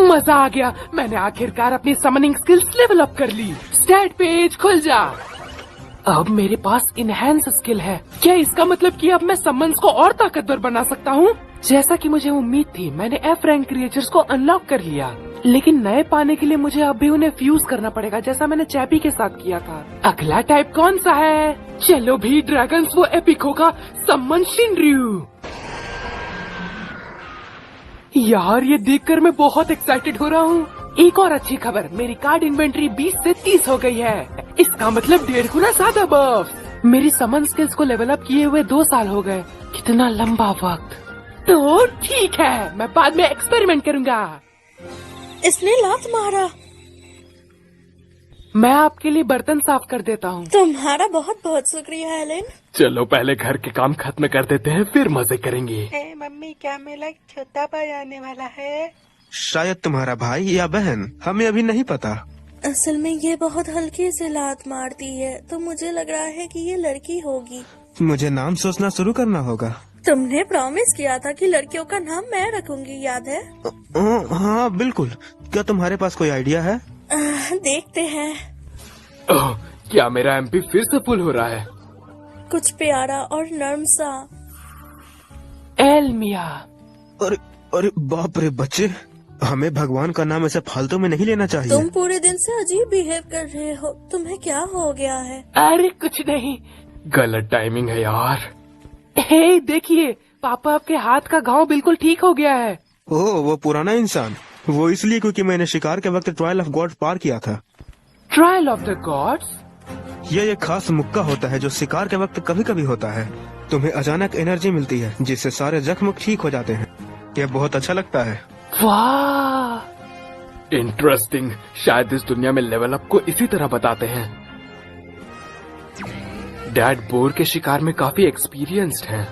मजा आ गया, मैंने आखिरकार अपनी समनिंग स्किल्स लेवल अप कर ली। स्टैट पेज खुल जा। अब मेरे पास इनहेंस स्किल है। क्या इसका मतलब कि अब मैं समन्स को और ताकतवर बना सकता हूँ? जैसा कि मुझे उम्मीद थी, मैंने F रैंक क्रिएचर्स को अनलॉक कर लिया, लेकिन नए पाने के लिए मुझे अब भी उन्हें फ्यूज करना पड़ेगा, जैसा मैंने चैपी के साथ किया था। अगला टाइप कौन सा है? चलो भी ड्रैगन्स, वो एपिक होगा। समन शिनरयू। यार ये देखकर मैं बहुत एक्साइटेड हो रहा हूँ। एक और अच्छी खबर, मेरी कार्ड इन्वेंट्री 20 से 30 हो गई है। इसका मतलब 1.5 गुना ज्यादा बफ। मेरी समन स्किल्स को लेवल अप किए हुए 2 साल हो गए। कितना लंबा वक्त। तो ठीक है, मैं बाद में एक्सपेरिमेंट करूँगा। इसने लात मारा। मैं आपके लिए बर्तन साफ कर देता हूँ। तुम्हारा बहुत बहुत शुक्रिया हेलेन। चलो पहले घर के काम खत्म कर देते हैं, फिर मजे करेंगे। मम्मी, क्या मेरा छोटा भाई आने वाला है? शायद तुम्हारा भाई या बहन, हमें अभी नहीं पता। असल में ये बहुत हल्के से लात मारती है, तो मुझे लग रहा है कि ये लड़की होगी। मुझे नाम सोचना शुरू करना होगा। तुमने प्रॉमिस किया था कि लड़कियों का नाम मैं रखूंगी, याद है? हाँ बिल्कुल। क्या तुम्हारे पास कोई आइडिया है? देखते हैं। ओह, क्या मेरा एमपी फिर से फुल हो रहा है? कुछ प्यारा और नर्म सा। एल्मिया। अरे अरे बाप रे बच्चे, हमें भगवान का नाम ऐसे फालतू में नहीं लेना चाहिए। तुम पूरे दिन से अजीब बिहेव कर रहे हो, तुम्हें क्या हो गया है? अरे कुछ नहीं, गलत टाइमिंग है यार। हे देखिए, पापा आपके हाथ का घाव बिल्कुल ठीक हो गया है। ओह, वो पुराना इंसान। वो इसलिए क्योंकि मैंने शिकार के वक्त ट्रायल ऑफ गॉड पार किया था। Trial of the gods? यह एक खास मुक्का होता है जो शिकार के वक्त कभी कभी होता है। तुम्हें अचानक एनर्जी मिलती है जिससे सारे जख्म ठीक हो जाते हैं। यह बहुत अच्छा लगता है। वाह, इंटरेस्टिंग। शायद इस दुनिया में लेवल अप को इसी तरह बताते हैं। डैड बोर के शिकार में काफी एक्सपीरियंस्ड हैं।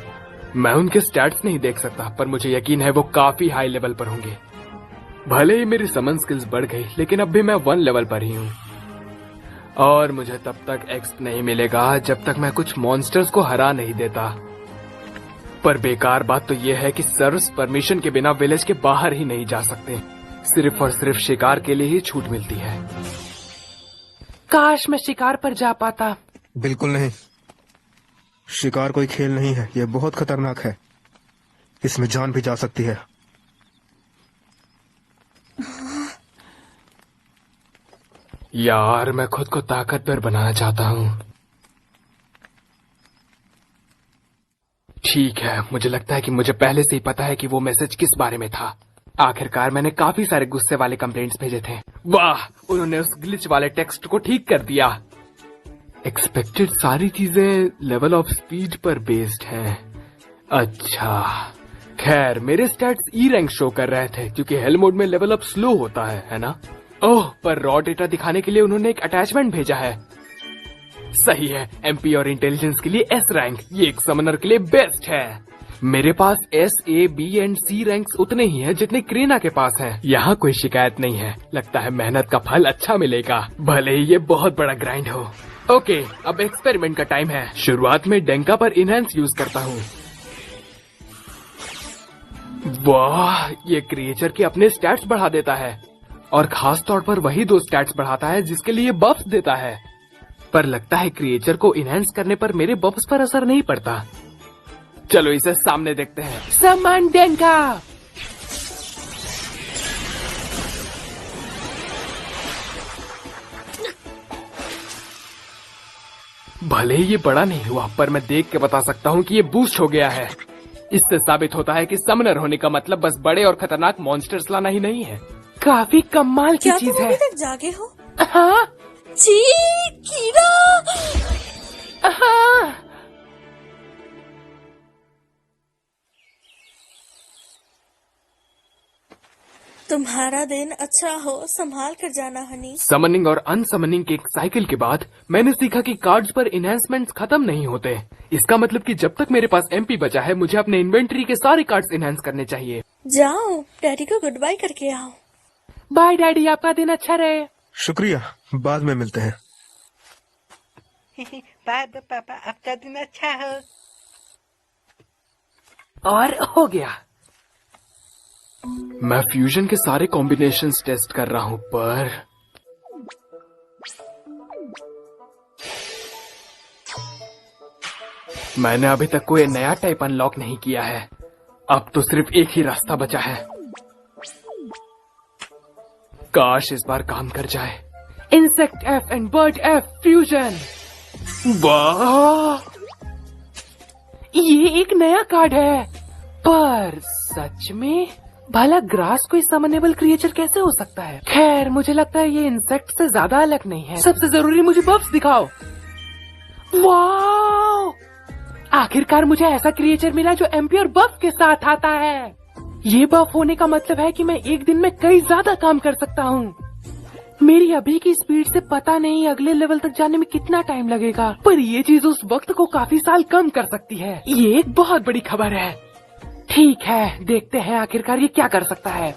मैं उनके स्टैट्स नहीं देख सकता, पर मुझे यकीन है वो काफी हाई लेवल पर होंगे। भले ही मेरी समन स्किल्स बढ़ गई, लेकिन अब भी मैं 1 लेवल पर ही हूँ। और मुझे तब तक एक्सप नहीं मिलेगा जब तक मैं कुछ मॉन्स्टर्स को हरा नहीं देता। पर बेकार बात तो यह है कि सर्व्स परमिशन के बिना विलेज के बाहर ही नहीं जा सकते। सिर्फ और सिर्फ शिकार के लिए ही छूट मिलती है। काश मैं शिकार पर जा पाता। बिल्कुल नहीं, शिकार कोई खेल नहीं है। यह बहुत खतरनाक है। इसमें जान भी जा सकती है। यार मैं खुद को ताकतवर बनाना चाहता हूँ। ठीक है, मुझे लगता है कि मुझे पहले से ही पता है कि वो मैसेज किस बारे में था। आखिरकार मैंने काफी सारे गुस्से वाले कंप्लेंट्स भेजे थे। वाह, उन्होंने उस ग्लिच वाले टेक्स्ट को ठीक कर दिया। एक्सपेक्टेड सारी चीजें लेवल ऑफ स्पीड पर बेस्ड हैं। अच्छा, खैर मेरे स्टैट्स ई रैंक शो कर रहे थे क्योंकि हेल मोड में लेवल अप स्लो होता है ना? ओह, पर रॉ डेटा दिखाने के लिए उन्होंने एक अटैचमेंट भेजा है। सही है, एमपी और इंटेलिजेंस के लिए एस रैंक, ये एक समनर के लिए बेस्ट है। मेरे पास S, A, B and C ranks उतने ही हैं जितने क्रीना के पास हैं। यहाँ कोई शिकायत नहीं है। लगता है मेहनत का फल अच्छा मिलेगा, भले ही ये बहुत बड़ा ग्राइंड हो। ओके, अब एक्सपेरिमेंट का टाइम है। शुरुआत में डेंका पर इनहेंस यूज करता हूँ। वाह, ये क्रिएचर के अपने स्टैट्स बढ़ा देता है, और खास तौर पर वही 2 स्टैट्स बढ़ाता है जिसके लिए बफ्स देता है। पर लगता है क्रिएचर को इनहेंस करने पर मेरे बफ्स पर असर नहीं पड़ता। चलो इसे सामने देखते हैं। समन डेंका। भले ही ये बड़ा नहीं हुआ, पर मैं देख के बता सकता हूँ कि ये बूस्ट हो गया है। इससे साबित होता है कि समनर होने का मतलब बस बड़े और खतरनाक मॉन्स्टर्स लाना ही नहीं है। काफी कमाल की चीज है। क्या तुम अभी तक जागे हो? हाँ जी, कीड़ा। हाँ। तुम्हारा दिन अच्छा हो, संभाल कर जाना हनी। समनिंग और अनसमनिंग के एक साइकिल के बाद मैंने सीखा कि कार्ड्स पर इनहेंसमेंट्स खत्म नहीं होते। इसका मतलब कि जब तक मेरे पास एमपी बचा है मुझे अपने इन्वेंटरी के सारे कार्ड्स इनहेंस करने चाहिए। जाओ, डैडी को गुड बाय करके आओ। बाय डैडी, आपका दिन अच्छा रहे। शुक्रिया, बाद में मिलते हैं। बाय बाय पापा, आपका दिन अच्छा हो। और हो गया। मैं फ्यूजन के सारे कॉम्बिनेशंस टेस्ट कर रहा हूं, पर मैंने अभी तक कोई नया टाइप अनलॉक नहीं किया है। अब तो सिर्फ एक ही रास्ता बचा है। काश इस बार काम कर जाए। Insect F and bird F fusion. वाह, ये एक नया कार्ड है। पर सच में भला ग्रास कोई समनेबल क्रिएचर कैसे हो सकता है? खैर, मुझे लगता है ये इंसेक्ट से ज्यादा अलग नहीं है। सबसे जरूरी मुझे बफ्स दिखाओ। वाह, आखिरकार मुझे ऐसा क्रिएचर मिला जो एमपी और बफ के साथ आता है। ये बफ होने का मतलब है कि मैं एक दिन में कई ज्यादा काम कर सकता हूँ। मेरी अभी की स्पीड से पता नहीं अगले लेवल तक जाने में कितना टाइम लगेगा, पर ये चीज उस वक्त को काफी साल कम कर सकती है। ये एक बहुत बड़ी खबर है। ठीक है, देखते हैं आखिरकार ये क्या कर सकता है।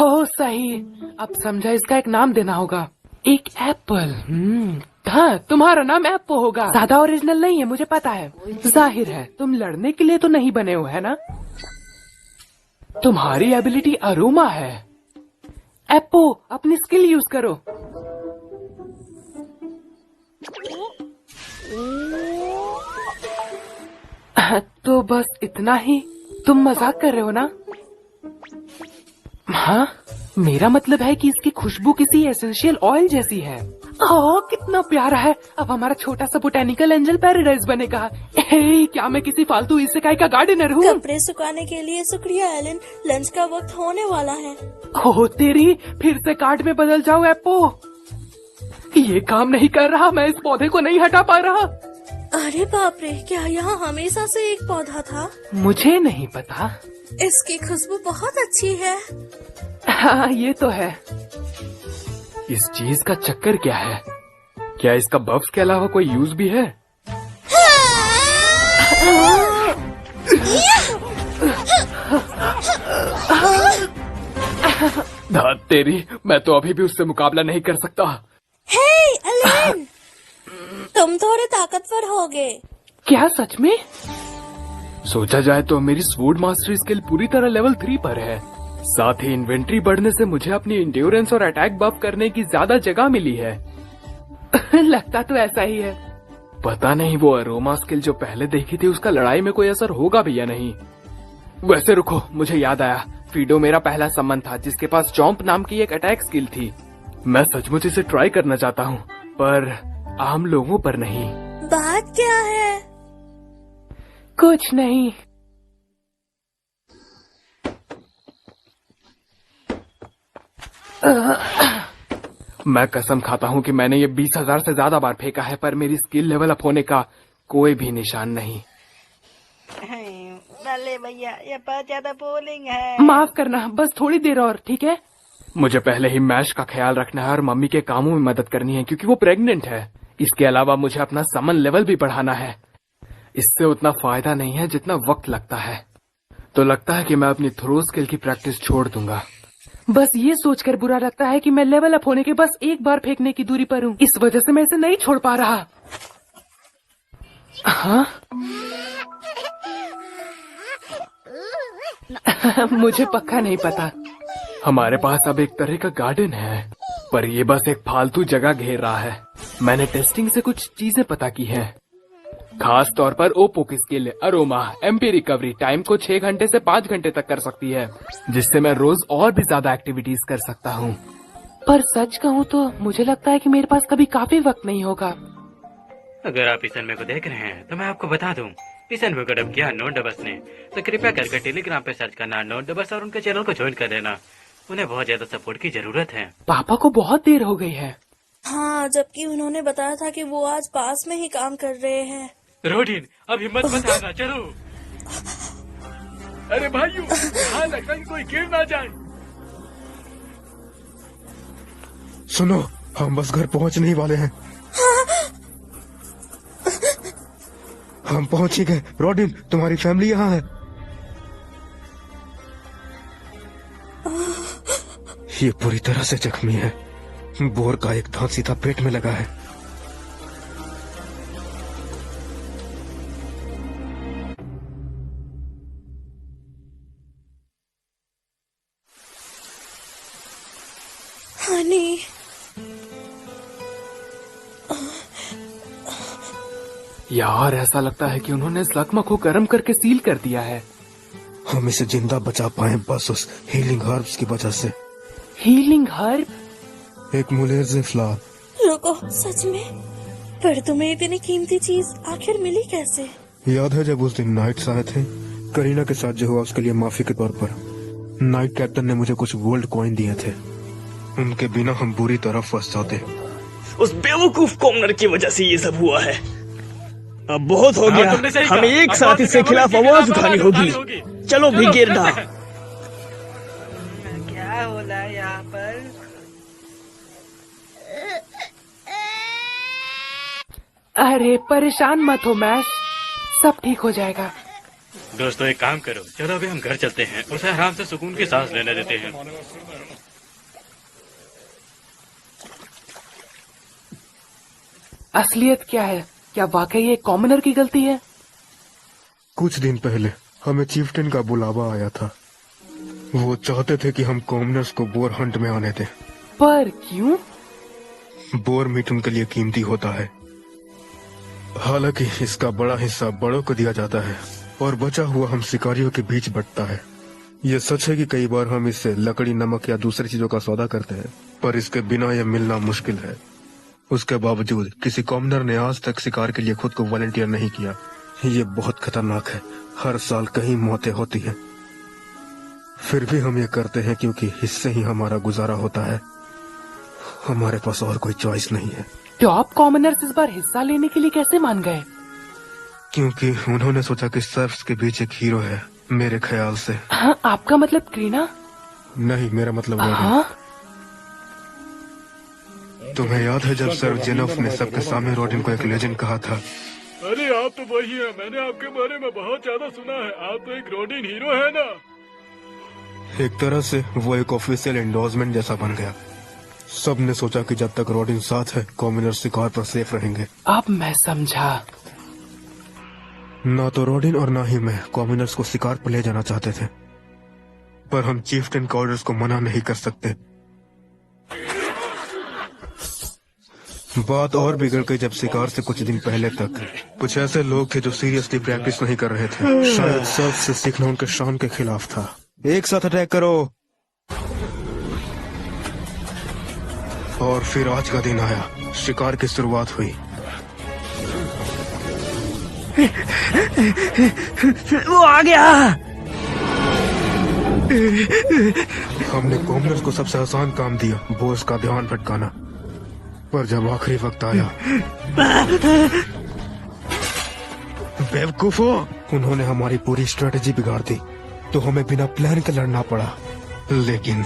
ओह सही, अब समझा, इसका एक नाम देना होगा। एक एप्पल। हाँ, तुम्हारा नाम एप्पो होगा। ज्यादा ओरिजिनल नहीं है, मुझे पता है। जाहिर है तुम लड़ने के लिए तो नहीं बने हो, है ना? तुम्हारी एबिलिटी अरोमा है। एप्पो, अपनी स्किल यूज करो। तो बस इतना ही? तुम मजाक कर रहे हो ना? हाँ, मेरा मतलब है कि इसकी खुशबू किसी एसेंशियल ऑयल जैसी है। ओह, कितना प्यारा है। अब हमारा छोटा सा बोटेनिकल एंजल पैराडाइज बनेगा। क्या मैं किसी फालतू इसेकाई का गार्डनर हूँ? कपड़े सुखाने के लिए शुक्रिया एलन, लंच का वक्त होने वाला है। ओह तेरी, फिर से कार्ड में बदल जाओ एप्पो। ये काम नहीं कर रहा, मैं इस पौधे को नहीं हटा पा रहा। अरे बाप रे, क्या यहाँ हमेशा से एक पौधा था? मुझे नहीं पता। इसकी खुशबू बहुत अच्छी है। हाँ, ये तो है। इस चीज का चक्कर क्या है? क्या इसका बफ्स के अलावा कोई यूज भी है? धात तेरी, मैं तो अभी भी उससे मुकाबला नहीं कर सकता। हे एलन, तुम थोड़े ताकतवर हो गए। क्या सच में? सोचा जाए तो मेरी स्वॉर्ड मास्टरी स्किल पूरी तरह लेवल 3 पर है। साथ ही इन्वेंट्री बढ़ने से मुझे अपनी इंड्योरेंस और अटैक बफ करने की ज्यादा जगह मिली है। लगता तो ऐसा ही है। पता नहीं वो अरोमा स्किल जो पहले देखी थी उसका लड़ाई में कोई असर होगा भी या नहीं। वैसे रुको, मुझे याद आया, फीडो मेरा पहला सम्मन था जिसके पास चॉम्प नाम की एक अटैक स्किल थी। मैं सचमुच इसे ट्राई करना चाहता हूँ, पर आम लोगों पर नहीं। बात क्या है? कुछ नहीं। मैं कसम खाता हूँ कि मैंने ये 20,000 से ज्यादा बार फेंका है, पर मेरी स्किल लेवल अप होने का कोई भी निशान नहीं। भले भैया, ये बहुत ज्यादा बोलिंग है। माफ करना, बस थोड़ी देर और, ठीक है? मुझे पहले ही मैश का ख्याल रखना है और मम्मी के कामों में मदद करनी है क्योंकि वो प्रेग्नेंट है। इसके अलावा मुझे अपना समन लेवल भी बढ़ाना है। इससे उतना फायदा नहीं है जितना वक्त लगता है। तो लगता है कि मैं अपनी थ्रो स्किल की प्रैक्टिस छोड़ दूंगा। बस ये सोचकर बुरा लगता है कि मैं लेवल अप होने के बस एक बार फेंकने की दूरी पर हूँ। इस वजह से मैं इसे नहीं छोड़ पा रहा। हाँ? मुझे पक्का नहीं पता। हमारे पास अब एक तरह का गार्डन है, पर ये बस एक फालतू जगह घेर रहा है। मैंने टेस्टिंग से कुछ चीजें पता की हैं। खास तौर पर ओप्पो की skill aroma MP recovery time को 6 घंटे से 5 घंटे तक कर सकती है, जिससे मैं रोज और भी ज्यादा एक्टिविटीज कर सकता हूँ। पर सच कहूँ तो मुझे लगता है कि मेरे पास कभी काफी वक्त नहीं होगा। अगर आप इस एनिमे को देख रहे हैं तो मैं आपको बता दूं, इस एनिमे को डब किया नोट डबस ने, तो कृपया करके टेलीग्राम पे सर्च करना नोट डबस और उनके चैनल को ज्वाइन कर लेना। उन्हें बहुत ज्यादा सपोर्ट की जरूरत है। पापा को बहुत देर हो गई है। हाँ, जबकि उन्होंने बताया था कि वो आज पास में ही काम कर रहे हैं। रोडिन, अब हिम्मत मत हारना, चलो। अरे भाइयों, ध्यान रखना कि कोई गिर ना जाए। सुनो, हम बस घर पहुंचने ही वाले हैं। हम पहुंच ही गए। रॉडिन, तुम्हारी फैमिली यहाँ है। ये पूरी तरह से जख्मी है। बोर का एक दांत सीधा पेट में लगा है। हनी, यार ऐसा लगता है कि उन्होंने इस जख्म को गर्म करके सील कर दिया है। हम इसे जिंदा बचा पाए बस उस हीलिंग हर्ब्स की वजह से। Healing herb? एक मुलेर्जे फ्लावर। रुको, सच में? पर तुम्हें इतनी कीमती चीज आखिर मिली कैसे? याद है जब उस दिन नाइट्स आए थे, करीना के साथ जो हुआ उसके लिए माफी के तौर पर नाइट कैप्टन ने मुझे कुछ गोल्ड कॉइन दिए थे। उनके बिना हम बुरी तरह फंस जाते। उस बेवकूफ कॉमनर की वजह से ये सब हुआ है। अब बहुत हो गया, हमें एक साथ इसके खिलाफ आवाज उठानी होगी। चलो भिगेरदा। क्या हो रहा है यहाँ पर? अरे परेशान मत हो मैश, सब ठीक हो जाएगा। दोस्तों एक काम करो, चलो अभी हम घर चलते हैं, उसे आराम से सुकून की सांस लेने देते हैं। असलियत क्या है? क्या वाकई ये कॉमनर की गलती है? कुछ दिन पहले हमें चीफ्टेन का बुलावा आया था। वो चाहते थे कि हम कॉमनर्स को बोर हंट में आने दें। पर क्यों? बोर मीट उनके लिए कीमती होता है। हालांकि इसका बड़ा हिस्सा बड़ों को दिया जाता है और बचा हुआ हम शिकारियों के बीच बंटता है। ये सच है कि कई बार हम इससे लकड़ी, नमक या दूसरी चीजों का सौदा करते हैं, पर इसके बिना यह मिलना मुश्किल है। उसके बावजूद किसी कॉमनर ने आज तक शिकार के लिए खुद को वॉलंटियर नहीं किया। ये बहुत खतरनाक है। हर साल कई मौतें होती हैं, फिर भी हम ये करते हैं क्योंकि इससे ही हमारा गुजारा होता है। हमारे पास और कोई चॉइस नहीं है। टॉप कॉमनर्स इस बार हिस्सा लेने के लिए कैसे मान गए? क्योंकि उन्होंने सोचा कि सर्फ्स के बीच एक हीरो है। मेरे ख्याल से। हाँ, आपका मतलब क्रीना? नहीं, मेरा मतलब रॉडिन। हाँ? तुम्हें याद है जब सर जेनोफ ने सबके सामने रॉडिन को एक लेजेंड कहा था? अरे आप तो वही हैं, मैंने आपके बारे में बहुत ज्यादा सुना है। आप तो एक रॉडिन हीरो है ना। एक तरह से वो एक ऑफिशियल एंडोर्समेंट जैसा बन गया। सब ने सोचा कि जब तक रॉडिन साथ है, कॉमनर शिकार पर सेफ रहेंगे। अब मैं समझा। ना तो रॉडिन और ना ही मैं कॉमनर्स को शिकार पर ले जाना चाहते थे, पर हम चीफ्टेन के ऑर्डर्स को मना नहीं कर सकते। बात और बिगड़ गई जब शिकार से कुछ दिन पहले तक कुछ ऐसे लोग थे जो सीरियसली प्रैक्टिस नहीं कर रहे थे। शायद सर्फ से सीखना उनके शान के खिलाफ था। एक साथ अटैक करो। और फिर आज का दिन आया, शिकार की शुरुआत हुई। वो आ गया। हमने कॉमनर्स को सबसे आसान काम दिया, बॉस का ध्यान भटकाना। पर जब आखिरी वक्त आया, बेवकूफो, उन्होंने हमारी पूरी स्ट्रेटेजी बिगाड़ दी, तो हमें बिना प्लान के लड़ना पड़ा। लेकिन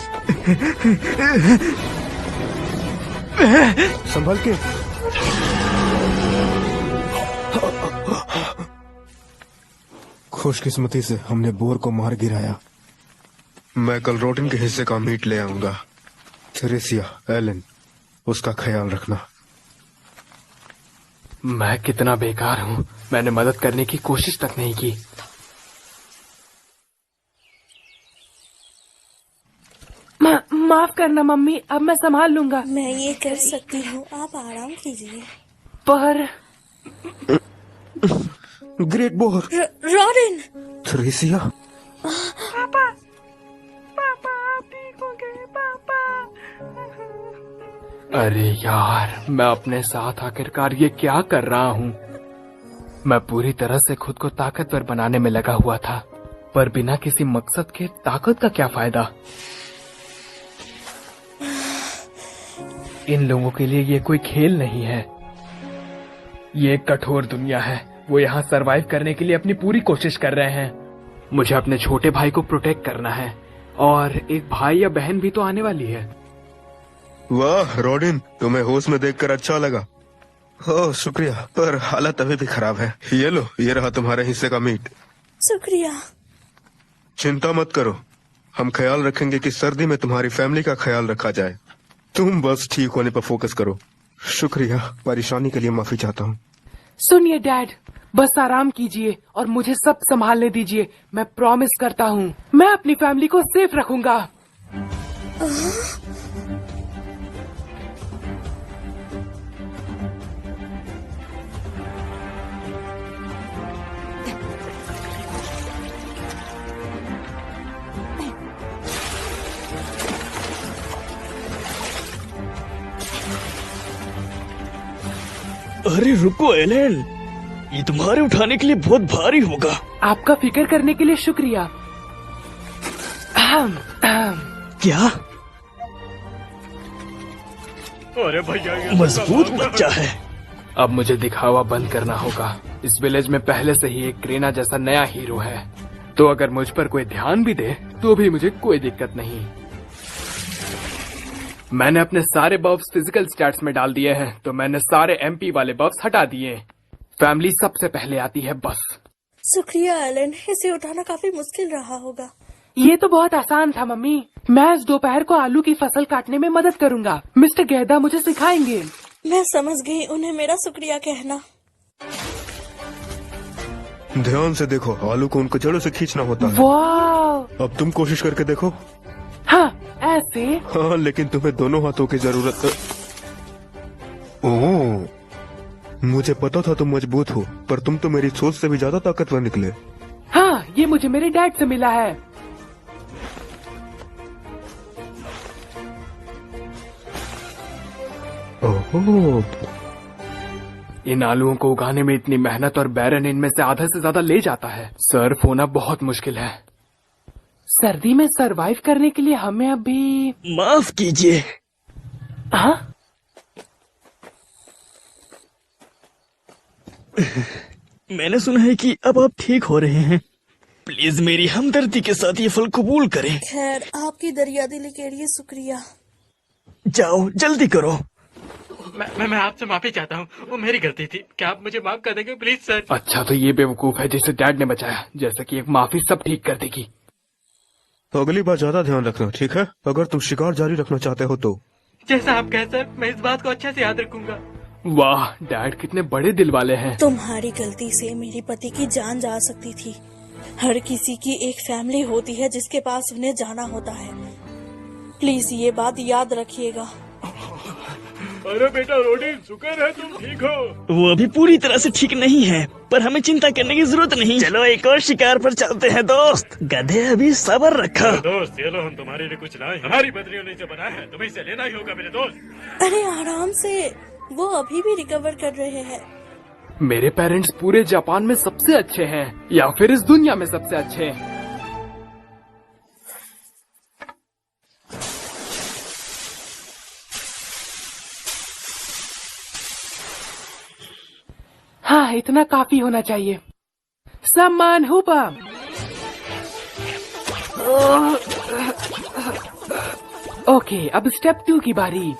संभल के। खुशकिस्मती से हमने बोर को मार गिराया। मैं कल रोटिन के हिस्से का मीट ले आऊंगा। थेरेसिया, एलन, उसका ख्याल रखना। मैं कितना बेकार हूँ, मैंने मदद करने की कोशिश तक नहीं की। माफ करना मम्मी, अब मैं संभाल लूंगा। मैं ये कर सकती हूँ, आप आराम कीजिए। पर ग्रेट बोर। रॉडिन! थेरेसिया, पापा, पापा आप ठीक हो गए? पापा। अरे यार, मैं अपने साथ आखिरकार ये क्या कर रहा हूँ? मैं पूरी तरह से खुद को ताकतवर बनाने में लगा हुआ था, पर बिना किसी मकसद के ताकत का क्या फायदा? इन लोगों के लिए ये कोई खेल नहीं है, ये एक कठोर दुनिया है। वो यहाँ सरवाइव करने के लिए अपनी पूरी कोशिश कर रहे हैं। मुझे अपने छोटे भाई को प्रोटेक्ट करना है, और एक भाई या बहन भी तो आने वाली है। वाह रॉडिन, तुम्हें होश में देखकर अच्छा लगा। ओह शुक्रिया, पर हालत अभी भी खराब है। ये लो, ये रहा तुम्हारे हिस्से का मीट। शुक्रिया। चिंता मत करो, हम ख्याल रखेंगे कि सर्दी में तुम्हारी फैमिली का ख्याल रखा जाए। तुम बस ठीक होने पर फोकस करो। शुक्रिया, परेशानी के लिए माफी चाहता हूँ। सुनिए डैड, बस आराम कीजिए और मुझे सब संभालने दीजिए। मैं प्रॉमिस करता हूँ मैं अपनी फैमिली को सेफ रखूंगा। अरे रुको एलन, ये तुम्हारे उठाने के लिए बहुत भारी होगा। आपका फिक्र करने के लिए शुक्रिया। क्या? अरे भैया ये मजबूत बच्चा है। अब मुझे दिखावा बंद करना होगा। इस विलेज में पहले से ही एक क्रेना जैसा नया हीरो है, तो अगर मुझ पर कोई ध्यान भी दे तो भी मुझे कोई दिक्कत नहीं। मैंने अपने सारे बफ्स फिजिकल स्टैट्स में डाल दिए हैं, तो मैंने सारे एमपी वाले बफ्स हटा दिए। फैमिली सबसे पहले आती है बस। शुक्रिया एलन, इसे उठाना काफी मुश्किल रहा होगा। ये तो बहुत आसान था मम्मी। मैं इस दोपहर को आलू की फसल काटने में मदद करूंगा। मिस्टर गैदा मुझे सिखाएंगे। मैं समझ गई, उन्हें मेरा शुक्रिया कहना। ध्यान से देखो, आलू को उनको जड़ों से खींचना होता है। वाह! अब तुम कोशिश करके देखो। हाँ, ऐसे। हाँ, लेकिन तुम्हें दोनों हाथों की जरूरत। ओह, मुझे पता था तुम मजबूत हो, पर तुम तो मेरी सोच से भी ज्यादा ताकतवर निकले। हाँ, ये मुझे मेरे डैड से मिला है। ओह, इन आलूओं को उगाने में इतनी मेहनत और बैरन इनमें से आधा से ज्यादा ले जाता है। सर्फ होना बहुत मुश्किल है। सर्दी में सरवाइव करने के लिए हमें अभी। माफ कीजिए। हाँ? मैंने सुना है कि अब आप ठीक हो रहे हैं। प्लीज मेरी हमदर्दी के साथ ये फल कबूल करें। खैर, आपकी दरियादिली के लिए शुक्रिया। जाओ जल्दी करो। मैं आपसे माफी चाहता हूँ, वो मेरी गलती थी। क्या आप मुझे माफ कर देंगे प्लीज सर? अच्छा, तो ये बेवकूफ है जिसे डैड ने बचाया। जैसे कि एक माफी सब ठीक कर देगी। तो अगली बार ज्यादा ध्यान रखना, ठीक है? अगर तुम शिकार जारी रखना चाहते हो तो। जैसा आप कहें सर, मैं इस बात को अच्छे से याद रखूंगा। वाह, डैड कितने बड़े दिल वाले हैं। तुम्हारी गलती से मेरे पति की जान जा सकती थी। हर किसी की एक फैमिली होती है जिसके पास उन्हें जाना होता है। प्लीज ये बात याद रखिएगा। अरे बेटा रोडिन, शुक्र है तुम ठीक हो। वो अभी पूरी तरह से ठीक नहीं है, पर हमें चिंता करने की जरूरत नहीं। चलो एक और शिकार पर चलते हैं दोस्त। गधे अभी सब्र रखा। दोस्त ये लो, हम तुम्हारे लिए कुछ लाए। हमारी बदलियों ने इसे बनाया है, तुम्हें इसे लेना ही होगा मेरे दोस्त। अरे आराम से, वो अभी भी रिकवर कर रहे हैं। मेरे पेरेंट्स पूरे जापान में सबसे अच्छे हैं, या फिर इस दुनिया में सबसे अच्छे हैं। हाँ, इतना काफी होना चाहिए। सम्मान हुपा। ओके, अब स्टेप 2 की बारी।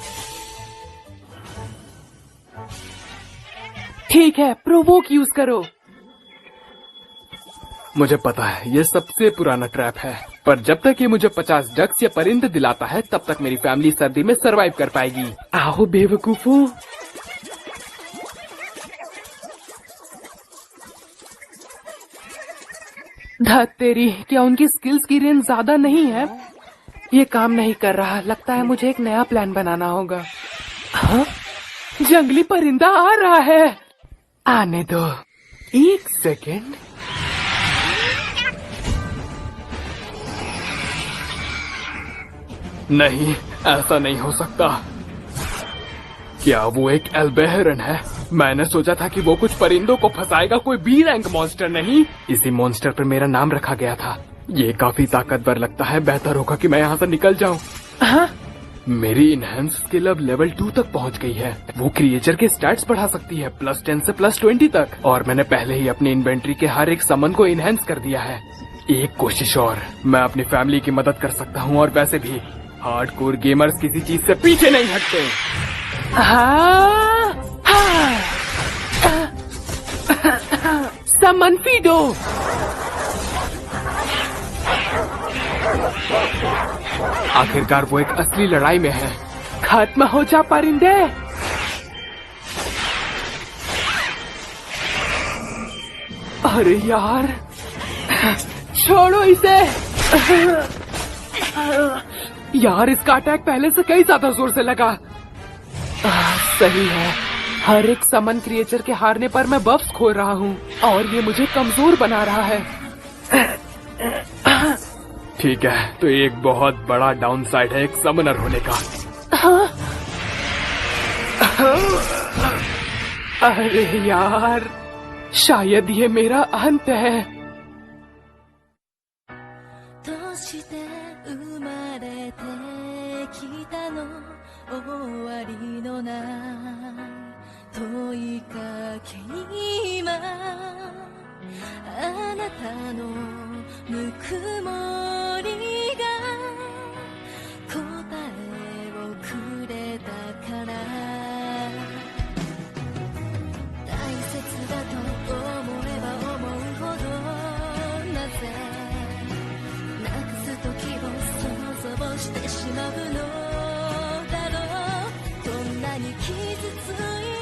ठीक है, प्रोवोक यूज करो। मुझे पता है ये सबसे पुराना ट्रैप है, पर जब तक ये मुझे 50 डक्स या परिंदे दिलाता है तब तक मेरी फैमिली सर्दी में सरवाइव कर पाएगी। आओ बेवकूफो। धत तेरी, क्या उनकी स्किल्स की रेंज ज्यादा नहीं है? ये काम नहीं कर रहा। लगता है मुझे एक नया प्लान बनाना होगा। हाँ? जंगली परिंदा आ रहा है। आने दो, एक सेकेंड। नहीं, ऐसा नहीं हो सकता। क्या वो एक एल्बेहरन है? मैंने सोचा था कि वो कुछ परिंदों को फंसाएगा, कोई बी रैंक मॉन्स्टर नहीं। इसी मॉन्स्टर पर मेरा नाम रखा गया था। ये काफी ताकतवर लगता है। बेहतर होगा कि मैं यहाँ से निकल जाऊँ। हाँ? मेरी इनहेंस स्किल अब लेवल 2 तक पहुंच गई है। वो क्रिएचर के स्टैट्स बढ़ा सकती है +10 से +20 तक, और मैंने पहले ही अपनी इन्वेंट्री के हर एक समन को इनहेंस कर दिया है। एक कोशिश और, मैं अपनी फैमिली की मदद कर सकता हूँ, और वैसे भी हार्डकोर गेमर्स किसी चीज से पीछे नहीं हटते। समन फीडो। आखिरकार वो एक असली लड़ाई में है। खत्म हो जा परिंदे। अरे यार, छोड़ो इसे। यार, इसका अटैक पहले से कई ज्यादा जोर से लगा। सही है, हर एक समन क्रिएचर के हारने पर मैं बफ्स खो रहा हूँ, और ये मुझे कमजोर बना रहा है। ठीक है, तो एक बहुत बड़ा डाउनसाइड है एक समनर होने का। अरे यार, शायद ये मेरा अंत है। どうして生まれてきたの終わりのない問いかけに今あなたのぬくもりが答えをくれたから大切だと思えば思うほどなぜなくす時を想像してしまうのだろうこんなに傷つい